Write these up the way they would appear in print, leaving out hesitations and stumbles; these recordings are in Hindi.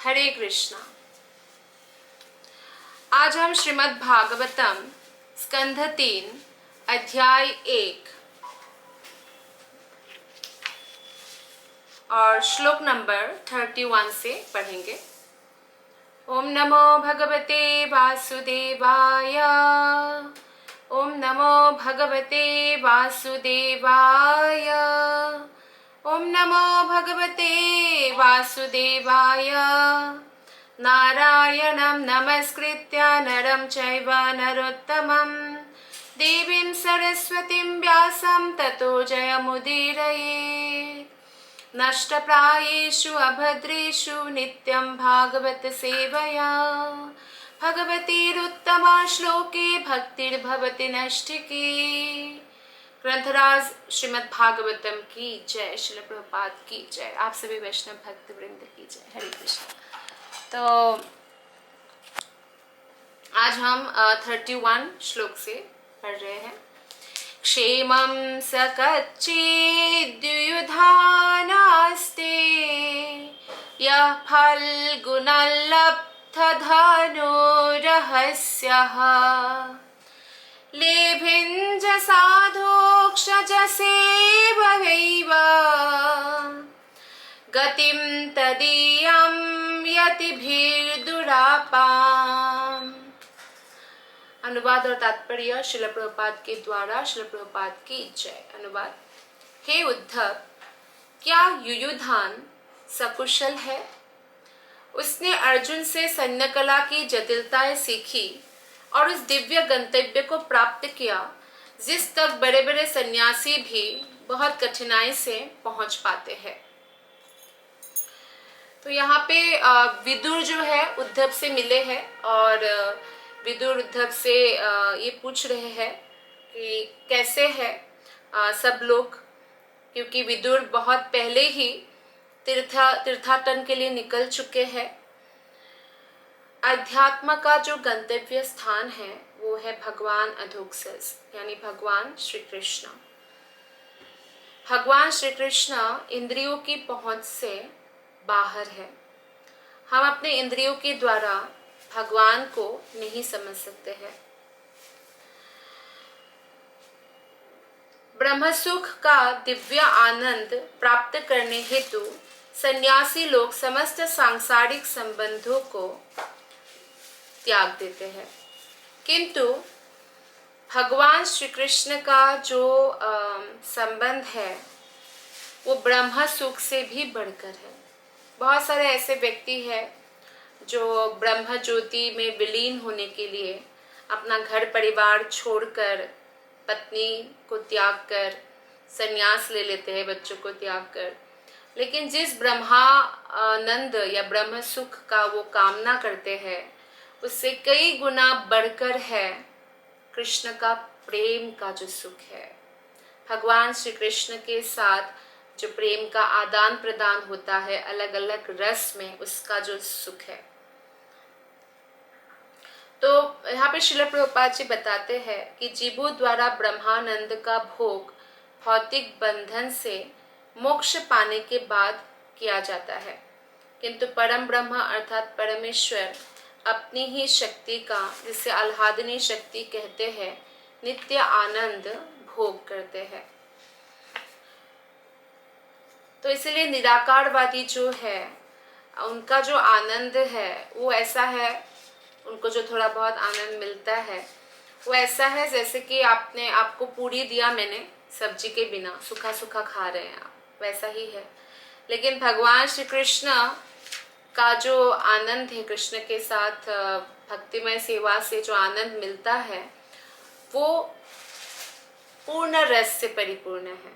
हरे कृष्णा। आज हम श्रीमद् भागवतम स्कंध 3 अध्याय 1 और श्लोक नंबर 31 से पढ़ेंगे। ओम नमो भगवते वासुदेवाय। ओम नमो भगवते वासुदेवाय। ओम नमो भगवते वासुदेवाय। नारायणं नमस्कृत्य नरं चैव नरोत्तमं देवीं सरस्वतीं व्यासं ततो जयमुदीरयेत्। नष्टप्रायेषु अभद्रेषु नित्यं भागवत सेवया भगवतीरुत्तमा श्लोके भक्तिर्भवति नष्टिके। ग्रंथराज श्रीमद् भागवतम की जय। श्रील प्रभुपाद की जय। आप सभी वैष्णव भक्त वृंद की जय। हरे कृष्ण। तो आज हम 31 श्लोक से पढ़ रहे हैं। क्षेमं सकच्चिद्युधानास्ते यः फल्गुणलब्धधनुरहस्यः लेभिञ्ज साधोक्षजसेवैव गतिं तदीयं यतिभिर्दुरापाम्। अनुवाद और तात्पर्य श्रील प्रभुपाद के द्वारा। श्रील प्रभुपाद की जय। अनुवाद। हे उद्धव, क्या युयुधान सकुशल है? उसने अर्जुन से सैन्य कला की जटिलताएं सीखी और उस दिव्य गंतव्य को प्राप्त किया जिस तक बड़े बड़े सन्यासी भी बहुत कठिनाई से पहुंच पाते हैं। तो यहाँ पे विदुर जो है उद्धव से मिले हैं और विदुर उद्धव से ये पूछ रहे हैं कि कैसे है सब लोग, क्योंकि विदुर बहुत पहले ही तीर्थाटन के लिए निकल चुके हैं। अध्यात्म का जो गंतव्य स्थान है वो है भगवान अधोक्सस, यानी भगवान श्री कृष्ण। भगवान श्री कृष्ण इंद्रियों की पहुंच से बाहर है। हम अपने इंद्रियों के द्वारा भगवान को नहीं समझ सकते हैं। ब्रह्मसुख का दिव्य आनंद प्राप्त करने हेतु सन्यासी लोग समस्त सांसारिक संबंधों को त्याग देते हैं, किंतु भगवान श्री कृष्ण का जो संबंध है वो ब्रह्म सुख से भी बढ़कर है। बहुत सारे ऐसे व्यक्ति हैं जो ब्रह्म ज्योति में विलीन होने के लिए अपना घर परिवार छोड़कर, पत्नी को त्याग कर संन्यास ले लेते हैं, बच्चों को त्याग कर। लेकिन जिस ब्रह्मानंद या ब्रह्म सुख का वो कामना करते हैं उससे कई गुना बढ़कर है कृष्ण का प्रेम का जो सुख है। भगवान श्री कृष्ण के साथ जो प्रेम का आदान प्रदान होता है अलग अलग रस में, उसका जो सुख है। तो यहाँ पे श्रील प्रभुपाद जी बताते हैं कि जीवों द्वारा ब्रह्मानंद का भोग भौतिक बंधन से मोक्ष पाने के बाद किया जाता है, किंतु परम ब्रह्म अर्थात परमेश्वर अपनी ही शक्ति का, जिसे आह्लादनी शक्ति कहते हैं, नित्य आनंद भोग करते हैं। तो इसलिए निराकारवादी जो है उनका जो आनंद है वो ऐसा है, उनको जो थोड़ा बहुत आनंद मिलता है वो ऐसा है जैसे कि आपको पूरी दिया मैंने सब्जी के बिना, सूखा सूखा खा रहे हैं आप, वैसा ही है। लेकिन भगवान श्री कृष्ण का जो आनंद है, कृष्ण के साथ भक्तिमय सेवा से जो आनंद मिलता है वो पूर्ण रस से परिपूर्ण है।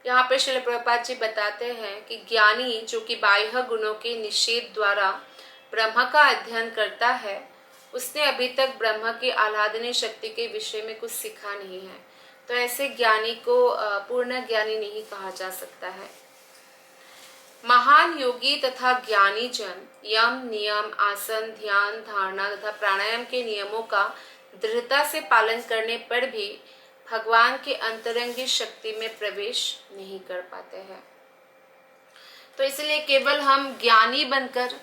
यहाँ पे श्रील प्रभुपाद जी बताते हैं कि ज्ञानी जो कि बाह्य गुणों के निषेध द्वारा ब्रह्म का अध्ययन करता है, उसने अभी तक ब्रह्म की आह्लादनी शक्ति के विषय में कुछ सीखा नहीं है। तो ऐसे ज्ञानी को पूर्ण ज्ञानी नहीं कहा जा सकता है। महान योगी तथा ज्ञानी जन यम, नियम, आसन, ध्यान, धारणा तथा प्राणायाम के नियमों का दृढ़ता से पालन करने पर भी भगवान के अंतरंगी शक्ति में प्रवेश नहीं कर पाते हैं। तो इसलिए केवल हम ज्ञानी बनकर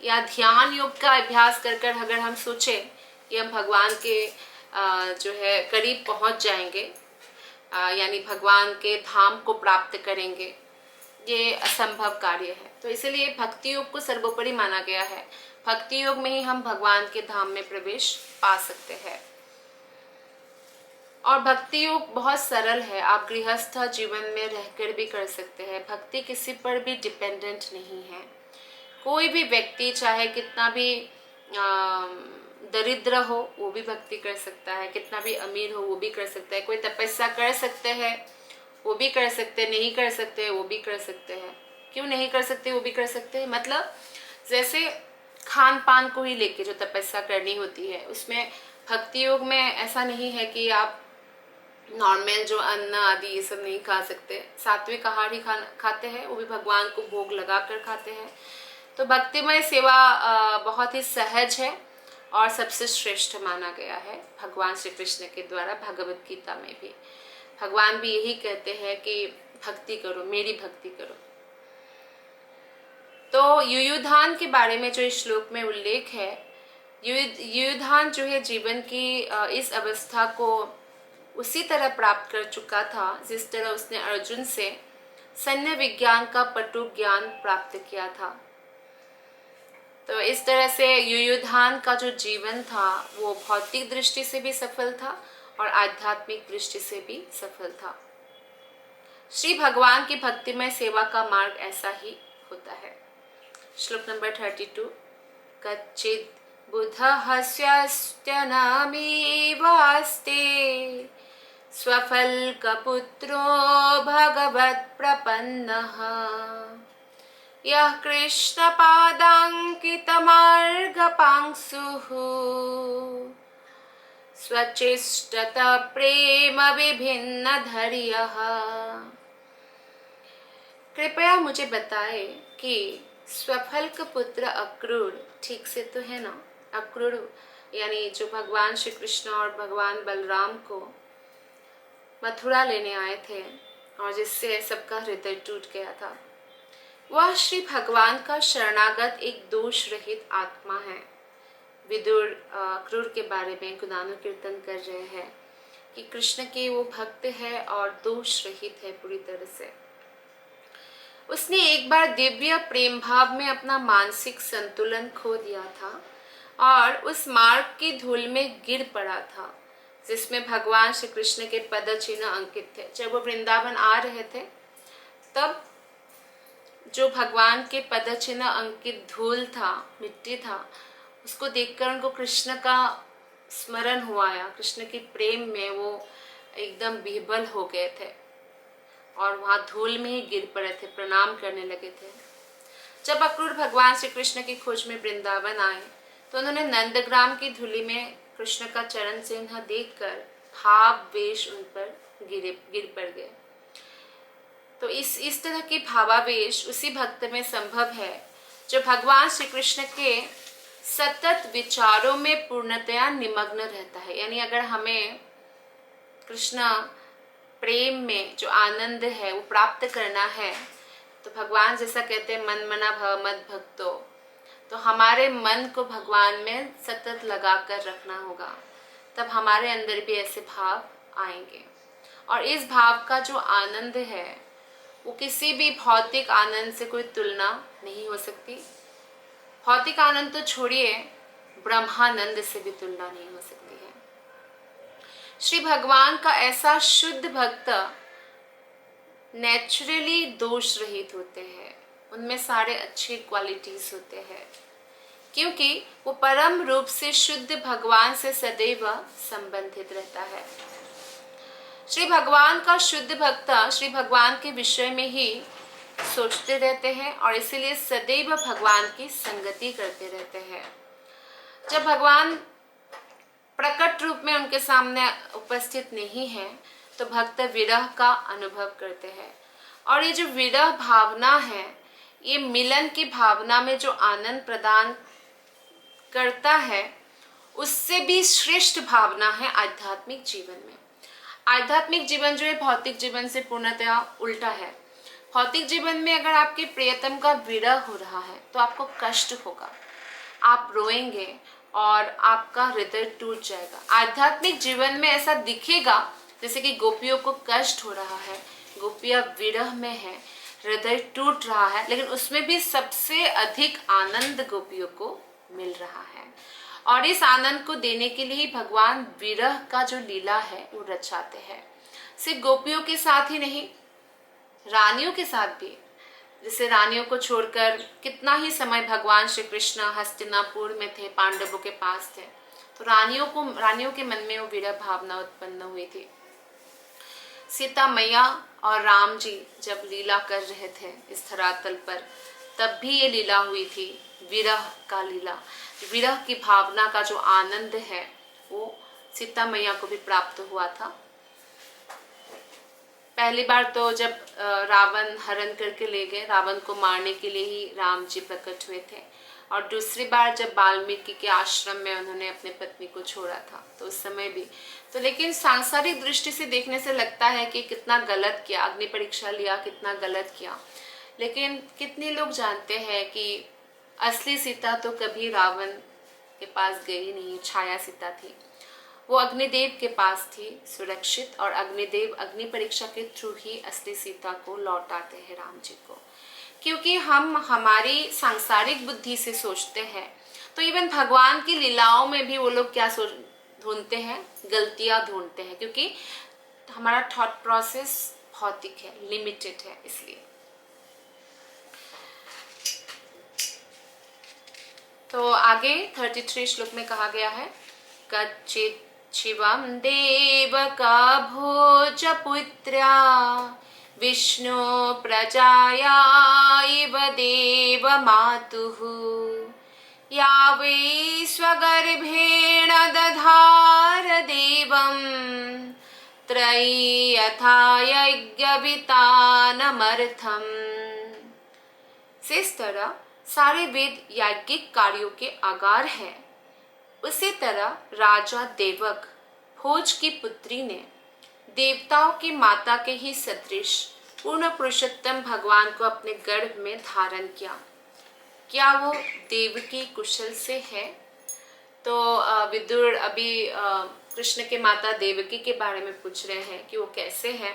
या ध्यान योग का अभ्यास कर कर अगर हम सोचें कि हम भगवान के जो है करीब पहुंच जाएंगे, यानी भगवान के धाम को प्राप्त करेंगे, ये असंभव कार्य है। तो इसलिए भक्ति योग को सर्वोपरि माना गया है। भक्ति योग में ही हम भगवान के धाम में प्रवेश पा सकते हैं। और भक्ति योग बहुत सरल है, आप गृहस्थ जीवन में रहकर भी कर सकते हैं। भक्ति किसी पर भी डिपेंडेंट नहीं है। कोई भी व्यक्ति चाहे कितना भी दरिद्र हो वो भी भक्ति कर सकता है, कितना भी अमीर हो वो भी कर सकता है। कोई तपस्या कर सकते हैं वो भी कर सकते हैं, नहीं कर सकते वो भी कर सकते हैं। क्यों नहीं कर सकते वो भी कर सकते हैं? मतलब जैसे खान पान को ही लेके जो तपस्या करनी होती है, उसमें भक्ति योग में ऐसा नहीं है कि आप नॉर्मल जो अन्न आदि ये सब नहीं खा सकते। सात्विक आहार ही खाते हैं, वो भी भगवान को भोग लगा कर खाते हैं। तो भक्तिमय सेवा बहुत ही सहज है और सबसे श्रेष्ठ माना गया है भगवान श्री कृष्ण के द्वारा। भगवत गीता में भी भगवान भी यही कहते हैं कि भक्ति करो, मेरी भक्ति करो। तो युयुधान के बारे में जो इस श्लोक में उल्लेख है, युयुधान जो है जीवन की इस अवस्था को उसी तरह प्राप्त कर चुका था जिस तरह उसने अर्जुन से सैन्य विज्ञान का पटु ज्ञान प्राप्त किया था। तो इस तरह से युयुधान का जो जीवन था वो भौतिक दृष्टि से भी सफल था और आध्यात्मिक दृष्टि से भी सफल था। श्री भगवान की भक्तिमय सेवा का मार्ग ऐसा ही होता है। श्लोक नंबर 32। कच्चित् बुधः स्वस्त्यनामेवास्ते स्वफल्कपुत्रो भगवत्प्रपन्नः यः कृष्णपादाङ्कितमार्गपांसुः स्वचेष्टतः प्रेम विभिन्नधर्यः। कृपया मुझे बताए कि स्वफल्क पुत्र अक्रूर, ठीक से तो है ना? अक्रूर यानी जो भगवान श्री कृष्ण और भगवान बलराम को मथुरा लेने आए थे और जिससे सबका हृदय टूट गया था, वह श्री भगवान का शरणागत एक दोष रहित आत्मा है। विदुर अक्रूर के बारे में गुणानुकीर्तन कर रहे हैं कि कृष्ण के वो भक्त है और दोष रहित है पूरी तरह से। उसने एक बार दिव्य प्रेम भाव में अपना मानसिक संतुलन खो दिया था और उस मार्ग की धूल में गिर पड़ा था जिसमें भगवान श्री कृष्ण के पद चिन्ह अंकित थे। जब वो वृंदावन आ रहे थे तब जो भगवान के पद चिन्ह अंकित धूल था, मिट्टी था, उसको देखकर उनको कृष्ण का स्मरण हुआ या कृष्ण के प्रेम में वो एकदम विह्वल हो गए थे और वहाँ धूल में ही गिर पड़े थे, प्रणाम करने लगे थे। जब अक्रूर भगवान श्री कृष्ण की खोज में वृंदावन आए तो उन्होंने नंदग्राम की धूलि में कृष्ण का चरण चिन्ह देखकर भाव वेश उन पर गिर पड़ गए। तो इस तरह की भावावेश उसी भक्त में संभव है जो भगवान श्री कृष्ण के सतत विचारों में पूर्णतया निमग्न रहता है। यानी अगर हमें कृष्ण प्रेम में जो आनंद है वो प्राप्त करना है तो भगवान जैसा कहते हैं मन मना भव मद भक्तो, तो हमारे मन को भगवान में सतत लगा कर रखना होगा, तब हमारे अंदर भी ऐसे भाव आएंगे। और इस भाव का जो आनंद है वो किसी भी भौतिक आनंद से कोई तुलना नहीं हो सकती। भौतिक आनंद तो छोड़िए, ब्रह्मानंद से भी तुलना नहीं हो सकती है। श्री भगवान का ऐसा शुद्ध भक्त नेचुरली दोष रहित होते हैं, उनमें सारे अच्छे क्वालिटीज होते हैं क्योंकि वो परम रूप से शुद्ध भगवान से सदैव संबंधित रहता है। श्री भगवान का शुद्ध भक्त श्री भगवान के विषय में ही सोचते रहते हैं और इसीलिए सदैव भगवान की संगति करते रहते हैं। जब भगवान प्रकट रूप में उनके सामने उपस्थित नहीं है तो भक्त विरह का अनुभव करते हैं। और ये जो विरह भावना है, ये मिलन की भावना में जो आनंद प्रदान करता है उससे भी श्रेष्ठ भावना है आध्यात्मिक जीवन में। आध्यात्मिक जीवन जो है भौतिक जीवन से पूर्णतया उल्टा है। भौतिक जीवन में अगर आपके प्रियतम का विरह हो रहा है तो आपको कष्ट होगा, आप रोएंगे और आपका हृदय टूट जाएगा। आध्यात्मिक जीवन में ऐसा दिखेगा जैसे कि गोपियों को कष्ट हो रहा है, गोपियां विरह में है, हृदय टूट रहा है, लेकिन उसमें भी सबसे अधिक आनंद गोपियों को मिल रहा है। और इस आनंद को देने के लिए भगवान विरह का जो लीला है वो रचाते हैं। सिर्फ गोपियों के साथ ही नहीं, रानियों के साथ भी। जैसे रानियों को छोड़कर कितना ही समय भगवान श्री कृष्ण हस्तिनापुर में थे, पांडवों के पास थे, तो रानियों के मन में वो विरह भावना उत्पन्न हुई थी। सीता मैया और राम जी जब लीला कर रहे थे इस धरातल पर, तब भी ये लीला हुई थी, विरह का लीला। विरह की भावना का जो आनंद है वो सीता मैया को भी प्राप्त हुआ था। पहली बार तो जब रावण हरण करके ले गए, रावण को मारने के लिए ही राम जी प्रकट हुए थे। और दूसरी बार जब वाल्मीकि के आश्रम में उन्होंने अपने पत्नी को छोड़ा था, तो उस समय भी तो, लेकिन सांसारिक दृष्टि से देखने से लगता है कि कितना गलत किया, अग्नि परीक्षा लिया, कितना गलत किया। लेकिन कितने लोग जानते हैं कि असली सीता तो कभी रावण के पास गई नहीं, छाया सीता थी, वो अग्निदेव के पास थी सुरक्षित, और अग्निदेव अग्नि परीक्षा के थ्रू ही असली सीता को लौटाते हैं राम जी को। क्योंकि हम हमारी सांसारिक बुद्धि से सोचते हैं, तो इवन भगवान की लीलाओं में भी वो लोग क्या ढूंढते हैं, गलतियां ढूंढते हैं, क्योंकि हमारा थॉट प्रोसेस भौतिक है, लिमिटेड है। इसलिए तो आगे 33 श्लोक में कहा गया है, कच्चित शिवम देवका भोज पुत्र्या विष्णु प्रजाया इव देव मातुः या वै स्वगर्भेण दधार देवं त्रयी यथा यज्ञवितानमर्थम्। इस तरह सारे वेद याज्ञिक कार्यों के आगार हैं, उसी तरह राजा देवक भोज की पुत्री ने देवताओं की माता के ही सदृश पूर्ण पुरुषोत्तम भगवान को अपने गर्भ में धारण किया। क्या वो देवकी कुशल से है? तो विदुर अभी कृष्ण के माता देवकी के बारे में पूछ रहे हैं कि वो कैसे है,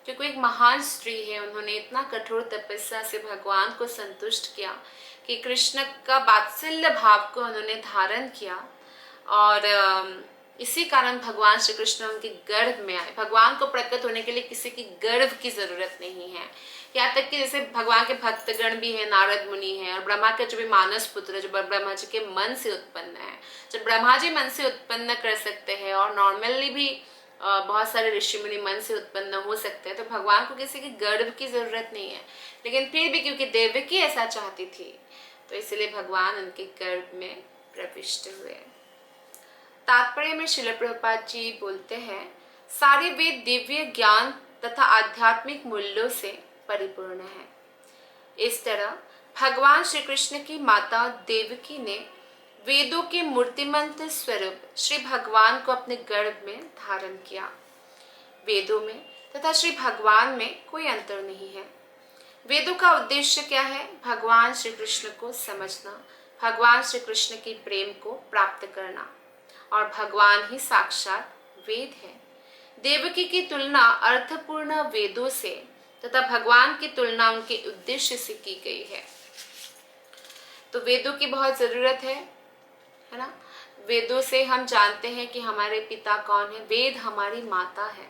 क्योंकि एक महान स्त्री है, उन्होंने इतना कठोर तपस्या से भगवान को संतुष्ट किया कि कृष्ण का वात्सल्य भाव को उन्होंने धारण किया, और इसी कारण भगवान श्री कृष्ण उनके गर्भ में आए। भगवान को प्रकट होने के लिए किसी की गर्भ की जरूरत नहीं है। यहाँ तक कि जैसे भगवान के भक्तगण भी है, नारद मुनि है, और ब्रह्मा के जो भी मानस पुत्र जो ब्रह्मा जी के मन से उत्पन्न है, जब ब्रह्मा जी मन से उत्पन्न कर सकते हैं, और नॉर्मली भी बहुत सारे ऋषि मुनि मन से उत्पन्न हो सकते हैं, तो भगवान को किसी की गर्भ की जरूरत नहीं है। लेकिन फिर भी क्योंकि देवकी ऐसा चाहती थी, तो इसलिए भगवान उनके गर्भ में प्रविष्ट हुए। तात्पर्य में श्रील प्रभुपाद जी बोलते हैं, सारे वेद दिव्य ज्ञान तथा आध्यात्मिक मूल्यों से परिपूर्ण है। इस तरह भगवान श्री कृष्ण की माता देवकी ने वेदों के मूर्तिमंत स्वरूप श्री भगवान को अपने गर्भ में धारण किया। वेदों में तथा श्री भगवान में कोई अंतर नहीं है। वेदों का उद्देश्य क्या है? भगवान श्री कृष्ण को समझना, भगवान श्री कृष्ण की प्रेम को प्राप्त करना, और भगवान ही साक्षात वेद है। देवकी की तुलना अर्थपूर्ण वेदों से तथा भगवान की तुलना उनके उद्देश्य से की गई है। तो वेदों की बहुत जरूरत है ना। वेदों से हम जानते हैं कि हमारे पिता कौन है। वेद हमारी माता है,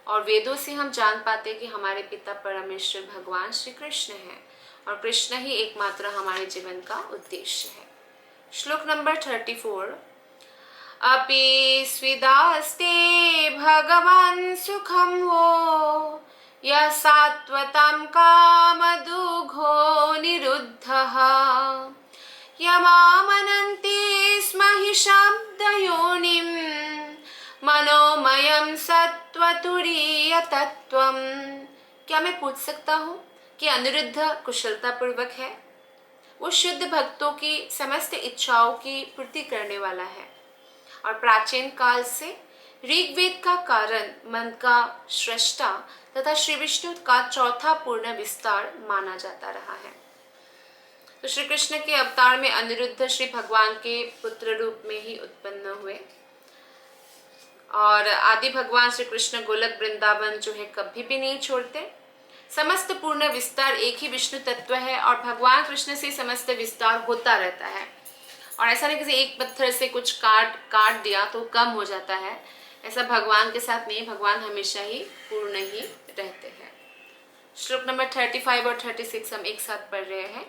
और वेदों से हम जान पाते हैं कि हमारे पिता परमेश्वर भगवान श्री कृष्ण है, और कृष्ण ही एकमात्र हमारे जीवन का उद्देश्य है। श्लोक नंबर 34, अपि स्विदास्ते भगवान सुखम वो यः सात्वतं कामदुघो निरुद्धः यमामनन्ति स्म हि शब्दयोनिं मनोमयं सत्त्वतुरीय तत्त्वं। क्या मैं पूछ सकता हूँ कि अनिरुद्ध कुशलता पूर्वक है? वो शुद्ध भक्तों की समस्त इच्छाओं की पूर्ति करने वाला है, और प्राचीन काल से ऋग्वेद का कारण, मन का सृष्टा तथा श्री विष्णु का चौथा पूर्ण विस्तार माना जाता रहा है। तो श्री कृष्ण के अवतार में अनिरुद्ध श्री भगवान के पुत्र रूप में ही उत्पन्न हुए और आदि भगवान श्री कृष्ण गोलक वृंदावन जो है कभी भी नहीं छोड़ते। समस्त पूर्ण विस्तार एक ही विष्णु तत्व है और भगवान कृष्ण से समस्त विस्तार होता रहता है। और ऐसा नहीं कि एक पत्थर से कुछ काट दिया तो कम हो जाता है, ऐसा भगवान के साथ नहीं, भगवान हमेशा ही पूर्ण ही रहते हैं। श्लोक नंबर 35 और 36 हम एक साथ पढ़ रहे हैं।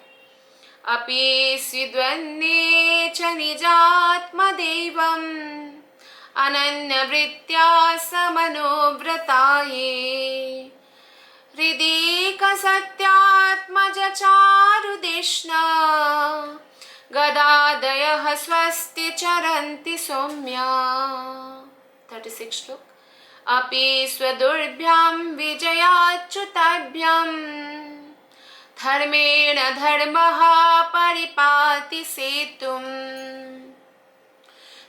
अपि स्विद्वन्ने च निजात्मदेवम् अनन्यवृत्त्या समनोव्रताये हृदेकसत्यात्मज चारुदेष्णा गदादयः स्वस्ति चरन्ति सौम्या। 36 श्लोक। अपि स्वदुर्भ्यां विजयाच्युताभ्यां धर्मेण धर्मः परिपाति सेतुम्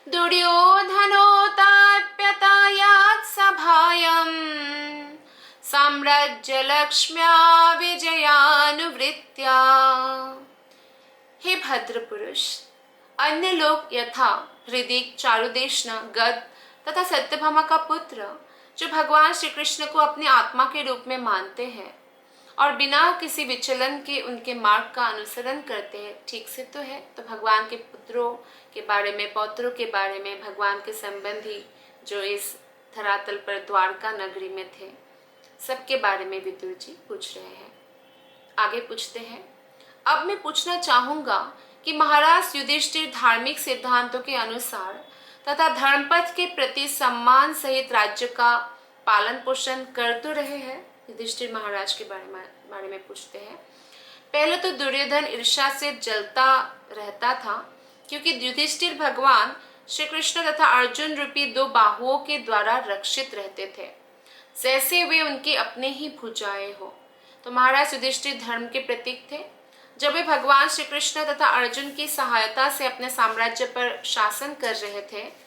दुर्योधनोताप्यतायात् सभायाम् साम्राज्यलक्ष्म्या विजयानुवृत्त्या। हे भद्र पुरुष, अन्य लोग यथा हृदिक, चारुदेशना, गद तथा सत्यभामा का पुत्र जो भगवान श्री कृष्ण को अपनी आत्मा के रूप में मानते हैं और बिना किसी विचलन के उनके मार्ग का अनुसरण करते हैं, ठीक से तो है। तो भगवान के पुत्रों के बारे में, पौत्रों के बारे में, भगवान के संबंधी जो इस धरातल पर द्वारका नगरी में थे, सबके बारे में विदुर जी पूछ रहे हैं। आगे पूछते हैं, अब मैं पूछना चाहूंगा कि महाराज युधिष्ठिर धार्मिक सिद्धांतों के अनुसार तथा धर्मपथ के प्रति सम्मान सहित राज्य का पालन पोषण कर तो रहे हैं। युधिष्ठिर महाराज के बारे में पूछते हैं। पहले तो दुर्योधन ईर्ष्या से जलता रहता था क्योंकि युधिष्ठिर भगवान श्री कृष्ण तथा अर्जुन रूपी दो बाहुओं के द्वारा रक्षित रहते थे, जैसे वे उनके अपने ही भुजाएं हो। तो महाराज युधिष्ठिर धर्म के प्रतीक थे। जब वे भगवान श्री कृष्ण तथा अर्जुन की सहायता से अपने साम्राज्य पर शासन कर रहे थे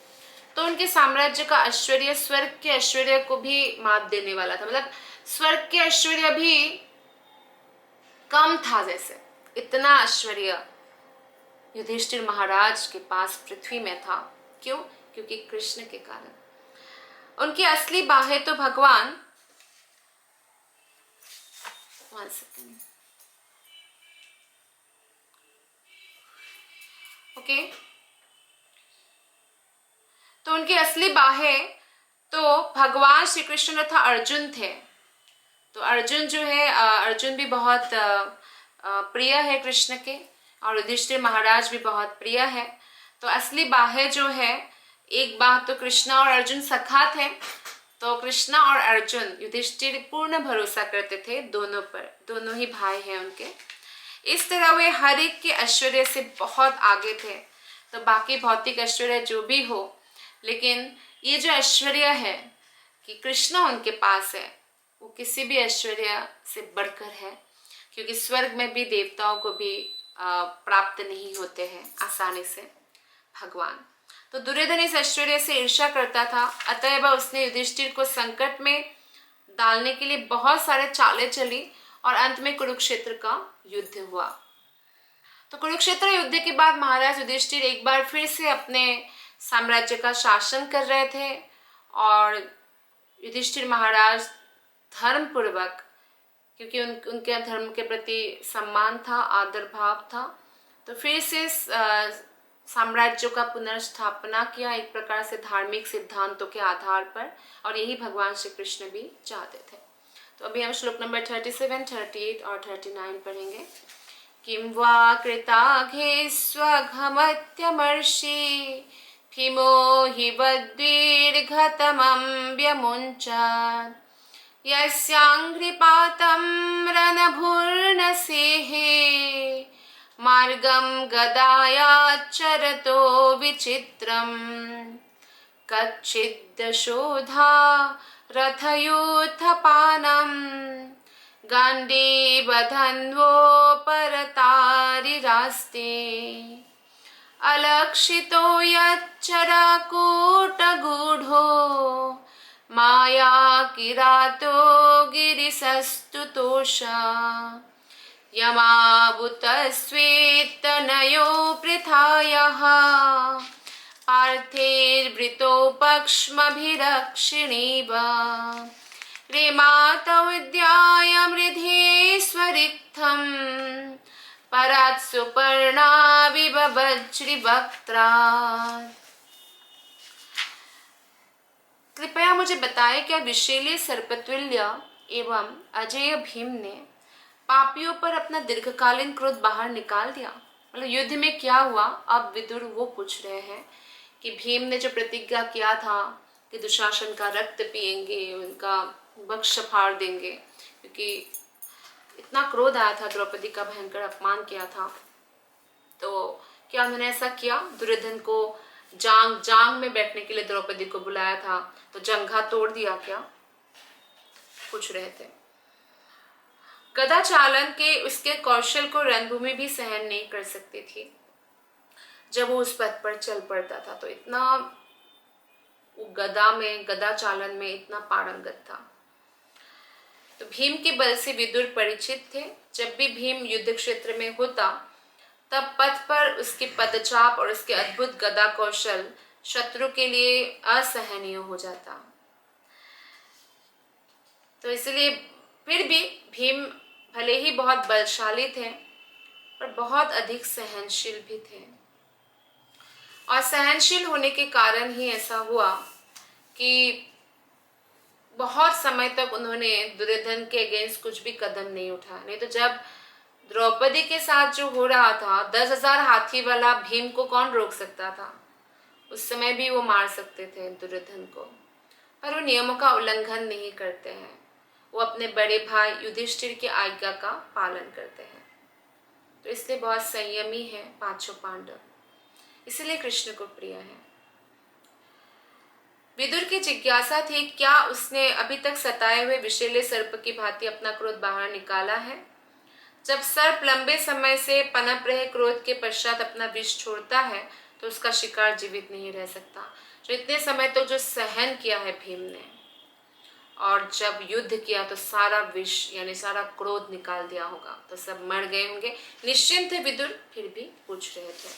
तो उनके साम्राज्य का ऐश्वर्य स्वर्ग के ऐश्वर्य को भी मात देने वाला था। मतलब स्वर्ग के ऐश्वर्य भी कम था, जैसे इतना ऐश्वर्य युधिष्ठिर महाराज के पास पृथ्वी में था। क्यों? क्योंकि कृष्ण के कारण। उनकी असली बाहें तो भगवान तो उनकी असली बाहें तो भगवान श्री कृष्ण तथा अर्जुन थे। तो अर्जुन जो है, अर्जुन भी बहुत प्रिय है कृष्ण के और युधिष्ठिर महाराज भी बहुत प्रिय है। तो असली बाहें जो है, एक बाह तो कृष्ण और अर्जुन सखा थे, तो कृष्ण और अर्जुन युधिष्ठिर पूर्ण भरोसा करते थे दोनों पर, दोनों ही भाई हैं उनके। इस तरह वे हर एक के ऐश्वर्य से बहुत आगे थे। तो बाकी भौतिक ऐश्वर्य जो भी हो, लेकिन ये जो ऐश्वर्य है कि कृष्ण उनके पास है, वो किसी भी ऐश्वर्य से बढ़कर है, क्योंकि स्वर्ग में भी देवताओं को भी प्राप्त नहीं होते हैं आसानी से भगवान। तो दुर्योधन इस ऐश्वर्य से ईर्ष्या करता था, अतएव उसने युधिष्ठिर को संकट में डालने के लिए बहुत सारे चालें चली और अंत में कुरुक्षेत्र का युद्ध हुआ। तो कुरुक्षेत्र युद्ध के बाद महाराज युधिष्ठिर एक बार फिर से अपने साम्राज्य का शासन कर रहे थे और युधिष्ठिर महाराज धर्म पूर्वक, क्योंकि उनके धर्म के प्रति सम्मान था, आदर भाव था, तो फिर से साम्राज्यों का पुनर्स्थापना किया एक प्रकार से धार्मिक सिद्धांतों के आधार पर, और यही भगवान श्री कृष्ण भी चाहते थे। तो अभी हम श्लोक नंबर 37, 38 और 39 पढ़ेंगे। किं वा कृताघे स्वघमत्यमर्षि भीमो हि वद्वीर्घतमं व्यमुञ्चात् यस्याङ्घ्रिपातं रणभुर्नसेहे मार्गं गदायाच्चरतो विचित्रम् कच्चिद्दशोधा रथयूथपानं गाण्डीवधन्वोपरतारिरास्ते अलक्षितो यच्चराकूटगूढो माया किरातो गिरिसस्तुतोषा यमावुतस्वेत्तनयो पृथायः पार्थैर्वृतो पक्ष्मभिरक्षिणीव रेमातौ विद्यायामृधेश्वरिक्थम् परात् सुपर्णाविव वज्रवक्त्रात्। कृपया मुझे बताएं क्या विशेले सर्पतुल्य एवं अजेय भीम ने पापियों पर अपना दीर्घकालीन क्रोध बाहर निकाल दिया? मतलब युद्ध में क्या हुआ? अब विदुर वो पूछ रहे हैं कि भीम ने जो प्रतिज्ञा किया था कि दुशासन का रक्त पिएंगे, उनका वक्ष फाड़ देंगे, क्योंकि इतना क्रोध आया था, द्रौपदी का भयंकर अपमान किया था, तो क्या उन्होंने ऐसा किया? दुर्योधन को जांग में बैठने के लिए द्रौपदी को बुलाया था, तो जंघा तोड़ दिया क्या? पूछ रहे थे। गदा चालन के उसके कौशल को रणभूमि भी सहन नहीं कर सकती थी। जब वो उस पथ पर चल पड़ता था तो इतना गदा चालन में इतना पारंगत था। तो भीम के बल से विदुर परिचित थे। जब भी भीम युद्ध क्षेत्र में होता तब पथ पर उसके पदचाप और उसके अद्भुत गदा कौशल शत्रु के लिए असहनीय हो जाता। तो इसलिए फिर भी भीम भले ही बहुत बलशाली थे पर बहुत अधिक सहनशील भी थे, और सहनशील होने के कारण ही ऐसा हुआ कि बहुत समय तक उन्होंने दुर्योधन के अगेंस्ट कुछ भी कदम नहीं उठाया। नहीं तो जब द्रौपदी के साथ जो हो रहा था, 10,000 हाथी वाला भीम को कौन रोक सकता था? उस समय भी वो मार सकते थे दुर्योधन को, पर वो नियमों का उल्लंघन नहीं करते हैं। वो अपने बड़े भाई युधिष्ठिर की आज्ञा का पालन करते हैं। तो इसलिए बहुत संयमी है पांचों पांडव, इसलिए कृष्ण को प्रिय है। विदुर की जिज्ञासा थी, क्या उसने अभी तक सताए हुए विषैले सर्प की भांति अपना क्रोध बाहर निकाला है? जब सर्प लंबे समय से पनप रहे क्रोध के पश्चात अपना विष छोड़ता है तो उसका शिकार जीवित नहीं रह सकता। जो इतने समय तक जो सहन किया है भीम ने, और जब युद्ध किया तो सारा विष यानी सारा क्रोध निकाल दिया होगा, तो सब मर गए होंगे। निश्चिंत थे विदुर, फिर भी पूछ रहे थे।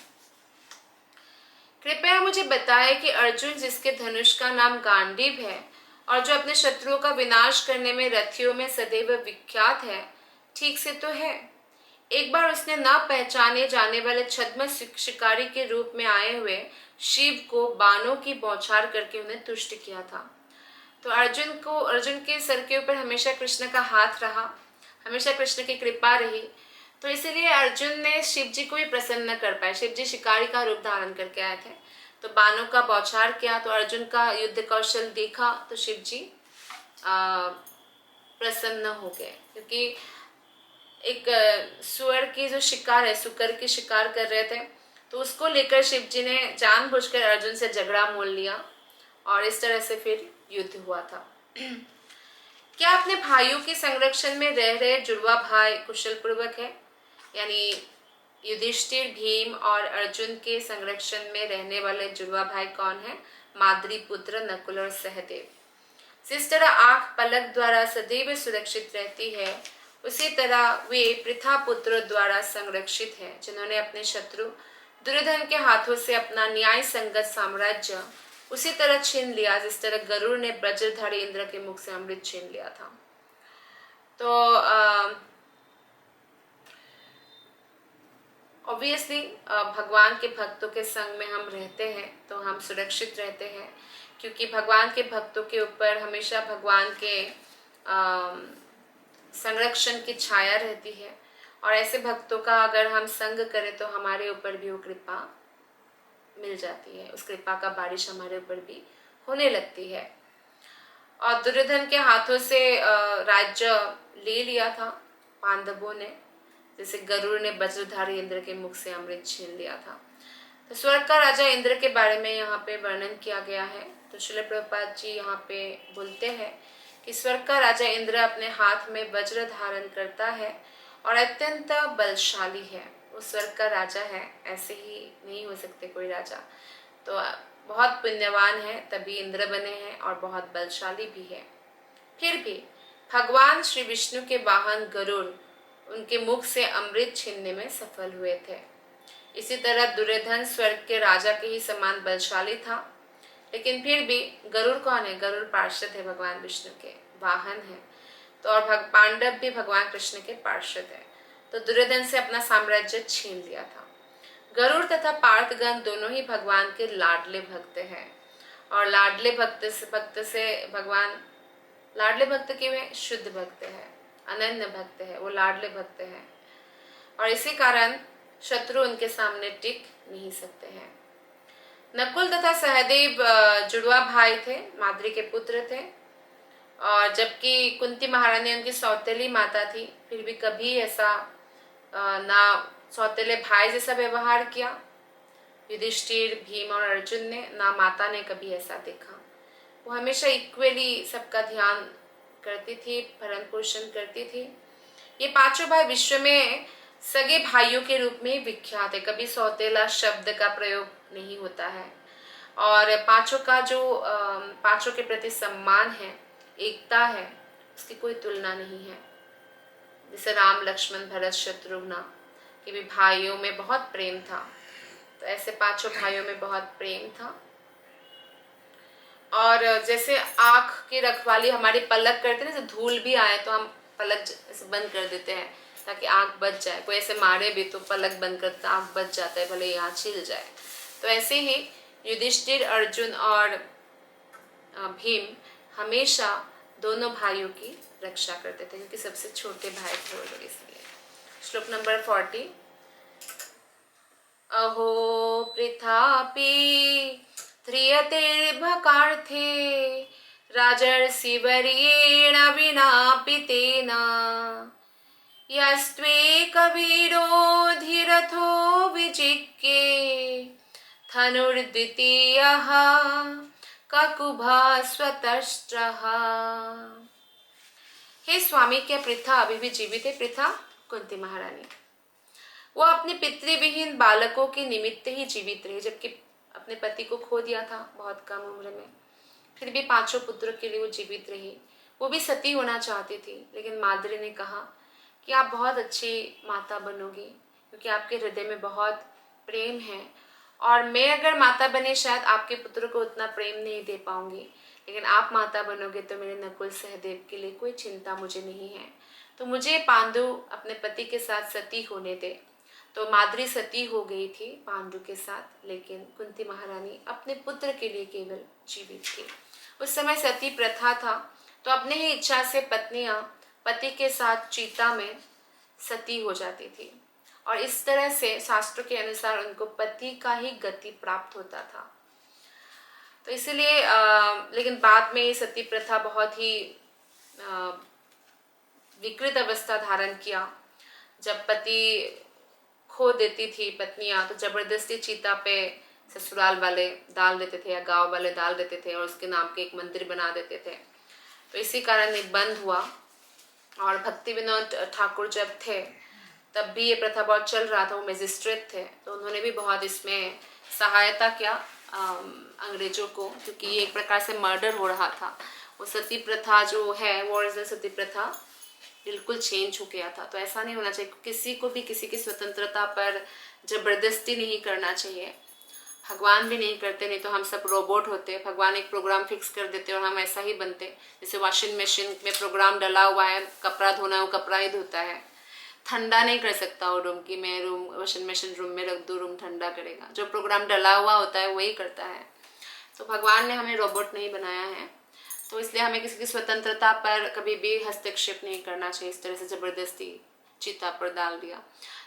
कृपया मुझे बताएं कि अर्जुन, जिसके धनुष का नाम गांडीव है और जो अपने शत्रुओं का विनाश करने में रथियों में सदैव विख्यात है, ठीक से तो है? एक बार उसने न पहचाने जाने वाले छद्म शिकारी के रूप में आए हुए शिव को बाणों की बौछार करके उन्हें तुष्ट किया था। तो अर्जुन के सर के ऊपर हमेशा कृष्ण का हाथ रहा, हमेशा कृष्ण की कृपा रही, तो इसीलिए अर्जुन ने शिव जी को भी प्रसन्न कर पाए। शिव जी शिकारी का रूप धारण करके आए थे, तो बाणों का बौछार किया, तो अर्जुन का युद्ध कौशल देखा तो शिव जी प्रसन्न हो गए, क्योंकि एक सुअर की जो शिकार है, सुकर की शिकार कर रहे थे, तो उसको लेकर शिव जी ने जानबूझकर अर्जुन से झगड़ा मोल लिया और इस तरह से फिर युद्ध हुआ था। क्या अपने भाइयों के संरक्षण में रह रहे जुड़वा भाई कुशल पूर्वक है? यानी युधिष्ठिर, भीम और अर्जुन के संरक्षण में रहने वाले जुड़वा भाई कौन है? माद्री पुत्र नकुल और सहदेव। जिस तरह आंख पलक द्वारा सदैव सुरक्षित रहती है, उसी तरह वे पृथा पुत्र द्वारा संरक्षित हैं, जिन्होंने अपने शत्रु दुर्योधन के हाथों से अपना न्याय संगत साम्राज्य उसी तरह छीन लिया जिस तरह गरुड़ ने वज्रधारी इंद्र के मुख से अमृत छीन लिया था। तो ऑब्वियसली भगवान के भक्तों के संग में हम रहते हैं तो हम सुरक्षित रहते हैं, क्योंकि भगवान के भक्तों के ऊपर हमेशा भगवान के संरक्षण की छाया रहती है, और ऐसे भक्तों का अगर हम संग करें तो हमारे ऊपर भी वो कृपा मिल जाती है, उस कृपा का बारिश हमारे ऊपर भी होने लगती है। और दुर्योधन के हाथों से राज्य ले लिया था पांडवों ने, जैसे गरुड़ ने वज्रधारी इंद्र के मुख से अमृत छीन लिया था। तो स्वर्ग का राजा इंद्र के बारे में यहाँ पे वर्णन किया गया है। तो श्रील प्रभुपाद जी यहाँ पे बोलते हैं कि स्वर्ग का राजा इंद्र अपने हाथ में वज्र धारण करता है और अत्यंत बलशाली है। वो स्वर्ग का राजा है, ऐसे ही नहीं हो सकते कोई राजा। तो बहुत पुण्यवान है तभी इंद्र बने हैं और बहुत बलशाली भी है। फिर भी भगवान श्री विष्णु के वाहन गरुड़ उनके मुख से अमृत छीनने में सफल हुए थे। इसी तरह दुर्योधन स्वर्ग के राजा के ही समान बलशाली था, लेकिन फिर भी गरुड़ कौन है? गरुड़ पार्षद है, भगवान विष्णु के वाहन है। तो और पांडव भी भगवान कृष्ण के पार्षद है। तो दुर्योधन से अपना साम्राज्य छीन लिया था। गरुड़ तथा पार्थगण दोनों ही भगवान के लाडले भक्त हैं, और लाडले भक्त से भगवान, लाडले भक्त के वे शुद्ध भक्त है, अनन्य भक्त है, वो लाडले भक्त है, और इसी कारण शत्रु उनके सामने टिक नहीं सकते हैं। नकुल तथा सहदेव जुड़वा भाई थे, माद्री के पुत्र थे, और जबकि कुंती महारानी उनकी सौतेली माता थी, फिर भी कभी ऐसा ना सौतेले भाई जैसा व्यवहार किया युधिष्ठिर, भीम और अर्जुन ने, ना माता ने कभी ऐसा देखा। वो हमेशा इक्वली सबका ध्यान करती थी, भरण पोषण करती थी। ये पांचों भाई विश्व में सगे भाइयों के रूप में विख्यात है, कभी सौतेला शब्द का प्रयोग नहीं होता है, और पांचों का जो पांचों के प्रति सम्मान है, एकता है, उसकी कोई तुलना नहीं है। जैसे राम लक्ष्मण भरत शत्रुघ्न के भी भाइयों में बहुत प्रेम था, तो ऐसे पांचों भाइयों में बहुत प्रेम था। और जैसे आंख की रखवाली हमारी पलक करते हैं, जैसे धूल भी आए तो हम पलक ऐसे बंद कर देते हैं ताकि आंख बच जाए, कोई ऐसे मारे भी तो पलक बंद करता आंख बच जाता है, भले यहाँ छिल जाए। तो ऐसे ही युधिष्ठिर, अर्जुन और भीम हमेशा दोनों भाइयों की रक्षा करते थे, क्योंकि सबसे छोटे भाई थे वो लोग, इसलिए। श्लोक नंबर 40। अहो पृथापि ध्रियतेर्भकार्थे राजर्षिवर्येण विनापि तेन यस्त्वेकवीरो धीरथो विजिज्ञे धनुर्द्वितीयः ककुभा स्वतस्त्रः। हे स्वामी, क्या पृथा अभी भी जीवित है? पृथा कुंती महारानी, वो अपने पितृविहीन बालकों के निमित्त ही जीवित रही, जबकि अपने पति को खो दिया था बहुत कम उम्र में। फिर भी पांचों पुत्रों के लिए वो जीवित रही। वो भी सती होना चाहती थी, लेकिन माद्री ने कहा कि आप बहुत अच्छी माता बनोगी, क्योंकि आपके हृदय में बहुत प्रेम है, और मैं अगर माता बने शायद आपके पुत्रों को उतना प्रेम नहीं दे पाऊंगी, लेकिन आप माता बनोगे तो मेरे नकुल सहदेव के लिए कोई चिंता मुझे नहीं है। तो मुझे पांडु अपने पति के साथ सती होने दे। तो माद्री सती हो गई थी पांडु के साथ, लेकिन कुंती महारानी अपने पुत्र के लिए केवल जीवित थी। उस समय सती प्रथा था, तो अपने ही इच्छा से पत्नियां पति के साथ चिता में सती हो जाती थी, और इस तरह से शास्त्रों के अनुसार उनको पति का ही गति प्राप्त होता था। तो इसलिए लेकिन बाद में सती प्रथा बहुत ही विकृत अवस्था धारण किया। जब पति खो देती थी पत्नियां, तो जबरदस्ती चिता पे ससुराल वाले डाल देते थे या गांव वाले डाल देते थे, और उसके नाम के एक मंदिर बना देते थे। तो इसी कारण ये बंद हुआ। और भक्ति विनोद ठाकुर जब थे तब भी ये प्रथा बहुत चल रहा था, वो मैजिस्ट्रेट थे, तो उन्होंने भी बहुत इसमें सहायता किया अंग्रेजों को, क्योंकि ये एक प्रकार से मर्डर हो रहा था। वो सती प्रथा जो है, वो ओरिजिनल सती प्रथा बिल्कुल चेंज हो गया था। तो ऐसा नहीं होना चाहिए, किसी को भी किसी की स्वतंत्रता पर जबरदस्ती नहीं करना चाहिए। भगवान भी नहीं करते, नहीं तो हम सब रोबोट होते। भगवान एक प्रोग्राम फिक्स कर देते और हम ऐसा ही बनते। जैसे वॉशिंग मशीन में प्रोग्राम डला हुआ है, कपड़ा धोना है, वो कपड़ा ही धोता है, ठंडा नहीं कर सकता वो रूम की मैं रूम वॉशिंग मशीन रूम में रख दूँ, रूम ठंडा करेगा। जो प्रोग्राम डला हुआ होता है वही करता है। तो भगवान ने हमें रोबोट नहीं बनाया है, तो इसलिए हमें किसी की स्वतंत्रता पर कभी भी हस्तक्षेप नहीं करना चाहिए। इस तरह से जबरदस्ती चिता पर डाल दिया।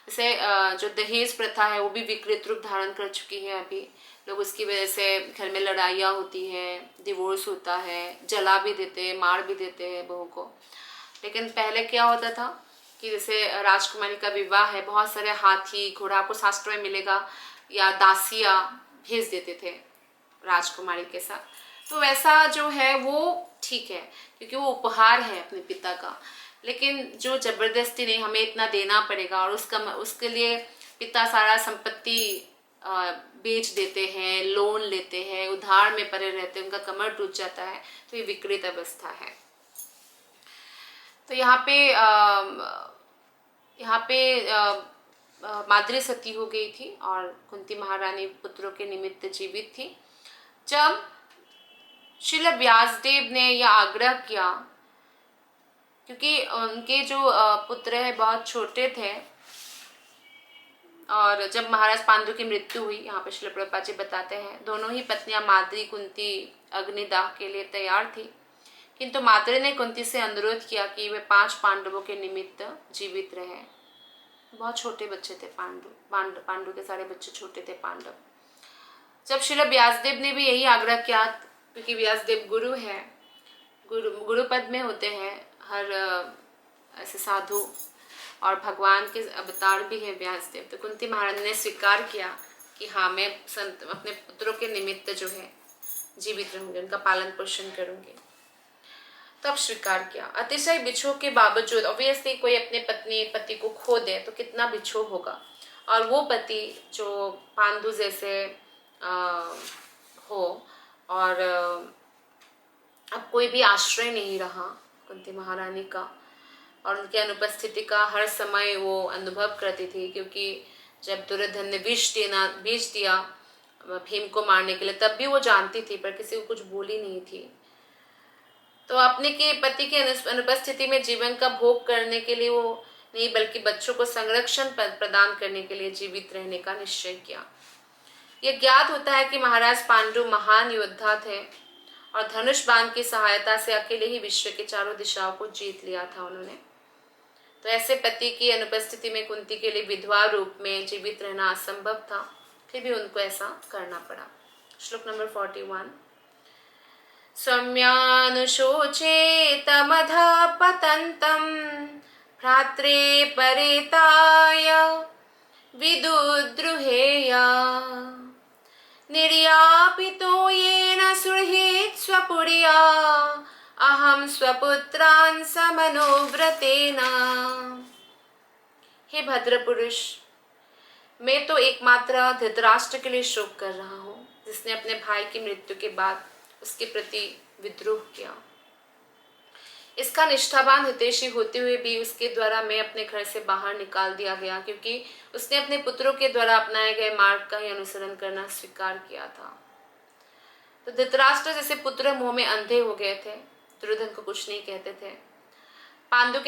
जैसे जो दहेज प्रथा है वो भी विकृत रूप धारण कर चुकी है। अभी लोग उसकी वजह से घर में लड़ाइयाँ होती है, डिवोर्स होता है, जला भी देते हैं, मार भी देते हैं बहू को। लेकिन पहले क्या होता था कि जैसे राजकुमारी का विवाह है, बहुत सारे हाथी घोड़ा आपको शास्त्र में मिलेगा, या दासियाँ भेज देते थे राजकुमारी के साथ। तो वैसा जो है वो ठीक है, क्योंकि वो उपहार है अपने पिता का। लेकिन जो जबरदस्ती नहीं, हमें इतना देना पड़ेगा और उसके लिए पिता सारा संपत्ति बेच देते हैं, लोन लेते हैं, उधार में पड़े रहते हैं, उनका कमर टूट जाता है। तो ये विकृत अवस्था है। तो यहाँ पे माद्री सती हो गई थी और कुंती महारानी पुत्रों के निमित्त जीवित थी। जब श्रील व्यासदेव ने यह आग्रह किया, क्योंकि उनके जो पुत्र है बहुत छोटे थे, और जब महाराज पांडु की मृत्यु हुई, यहाँ पे श्रील प्रभुपाद जी बताते हैं, दोनों ही पत्नियां माद्री कुंती अग्निदाह के लिए तैयार थी, किंतु माद्री ने कुंती से अनुरोध किया कि वे 5 पांडवों के निमित्त जीवित रहे। बहुत छोटे बच्चे थे पांडु के सारे बच्चे छोटे थे पांडव। जब श्रील व्यासदेव ने भी यही आग्रह किया, क्योंकि व्यासदेव गुरु है, गुरु पद में होते हैं हर ऐसे साधु, और भगवान के अवतार भी है व्यासदेव। तो कुंती महारानी ने स्वीकार किया कि हाँ, मैं अपने पुत्रों के निमित्त जो है जीवित रहूंगी, उनका पालन पोषण करूंगी। तब स्वीकार किया। अतिशय बिछोह के बावजूद, ऑब्वियसली कोई अपने पति को खो दे तो कितना बिछोह होगा, और वो पति जो पांडु जैसे हो, और अब कोई भी आश्रय नहीं रहा कुंती महारानी का, और उनकी अनुपस्थिति का हर समय वो अनुभव करती थी, क्योंकि जब दुर्योधन ने विष दिया भीम को मारने के लिए, तब भी वो जानती थी पर किसी को कुछ बोली नहीं थी। तो अपने के पति के अनुपस्थिति में जीवन का भोग करने के लिए वो नहीं, बल्कि बच्चों को संरक्षण प्रदान करने के लिए जीवित रहने का निश्चय किया। यह ज्ञात होता है कि महाराज पांडु महान योद्धा थे और धनुष बाण की सहायता से अकेले ही विश्व के चारों दिशाओं को जीत लिया था उन्होंने। तो ऐसे पति की अनुपस्थिति में कुंती के लिए विधवा रूप में जीवित रहना असंभव था, फिर भी उनको ऐसा करना पड़ा। श्लोक नंबर 41। सौम्यानुशोचेतमधः पतन्तं भ्रात्रे परेताय विदुद्रुहेया निर्यापितो येन सुहृत् स्वपुर्या अहम स्वपुत्रान् समनोव्रतेन। हे भद्र पुरुष, मैं तो एकमात्र धृतराष्ट्र के लिए शोक कर रहा हूँ, जिसने अपने भाई की मृत्यु के बाद उसके प्रति विद्रोह किया। इसका निष्ठावान हितैषी होते हुए भी उसके द्वारा मैं अपने घर से बाहर निकाल दिया गया, क्योंकि उसने अपने पुत्रों के द्वारा अपनाए गए मार्ग का ही अनुसरण करना स्वीकार किया था। तो धृतराष्ट्र जैसे पुत्र मोह में अंधे हो गए थे, दुर्योधन को कुछ नहीं कहते थे। पांडु के